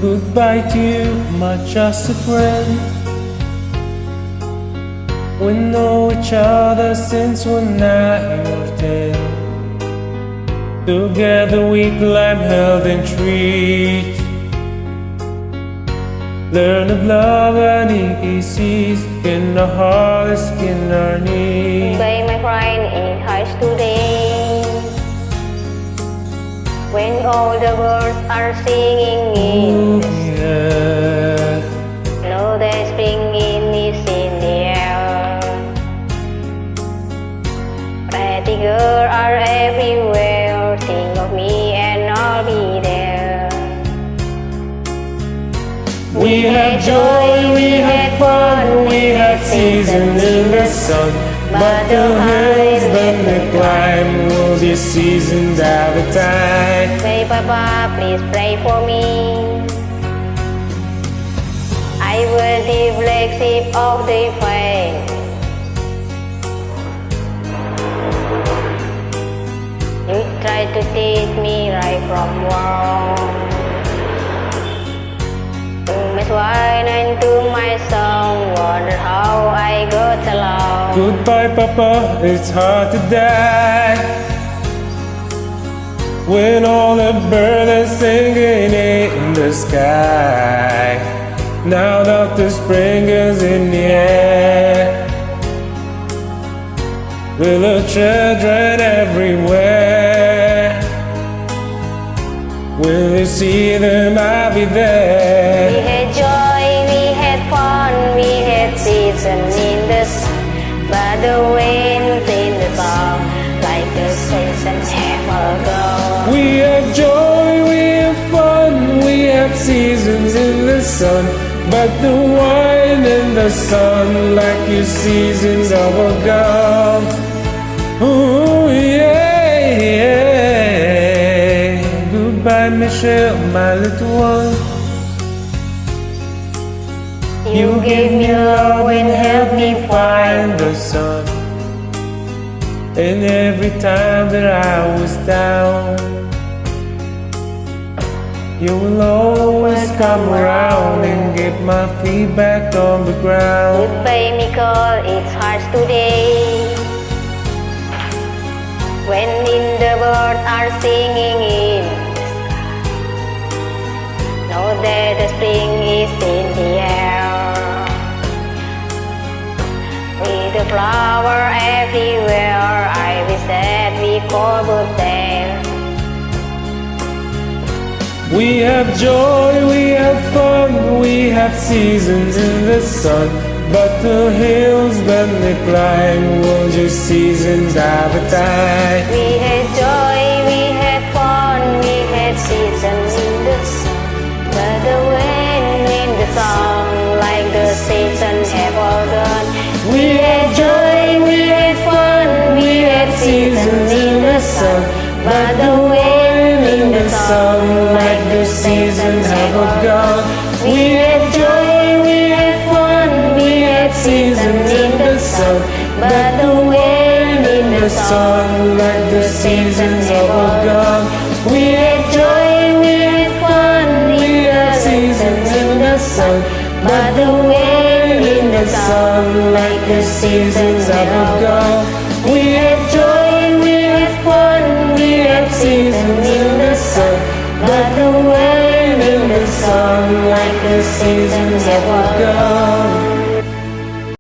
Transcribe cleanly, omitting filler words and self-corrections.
Goodbye to you, my trusted friend. We know each other since we're 9 or 10. Together we climb healthy trees, learn of love and ease in our hearts, in our knees. Goodbye, my friend, in high school days, when all the birds are singing in the Yeah. know that spring is in the air. Pretty girls are everywhere, think of me and I'll be there. We have joy, we have fun, we have seasons in the sun. But the hills that we climb will be seasons at a time. Say, Papa, please pray for me. I will be black sheep of the faith. You try to teach me right from wrong. To my swine and to my song, wonder how I got along. Goodbye, Papa, it's hard to die when all the birds are singing in the sky. Now that the spring is in the air, little children everywhere, will you see them? I'll be there. We had joy, we had fun, we had seasons in the sun, but the wind in the song, like the seasons ever go. We have joy, we have fun, we have seasons in the sun, but the wine in the sun, like your seasons ever gone. Ooh, yeah, yeah. Goodbye, Michelle, my little one. You gave me love and helped me find the sun. And every time that I was down, you will always come around and get my feet back on the ground. Goodbye, Nicole, it's hard today, when in the birds are singing in the sky. Know that the spring is in the air, with the flower everywhere. I wish that we could there. We have joy, we have fun, we have seasons in the sun, but the hills that we climb will just seasons at a time. We had joy, we had fun, we had seasons in the sun, but the wind in the song, like the seasons have all gone. We had joy, we had fun, we had seasons in the sun, but the wind in the sun, like the seasons have all gone. We had joy, we had fun, we had seasons in the sun, but the wind in the sun, like the seasons have all gone. We had joy, we had fun, we had seasons in the sun, but the wind in the sun, like the seasons have all gone. We had joy, we had fun, we had seasons in the sun, but the wind in the sun, like the seasons have all gone.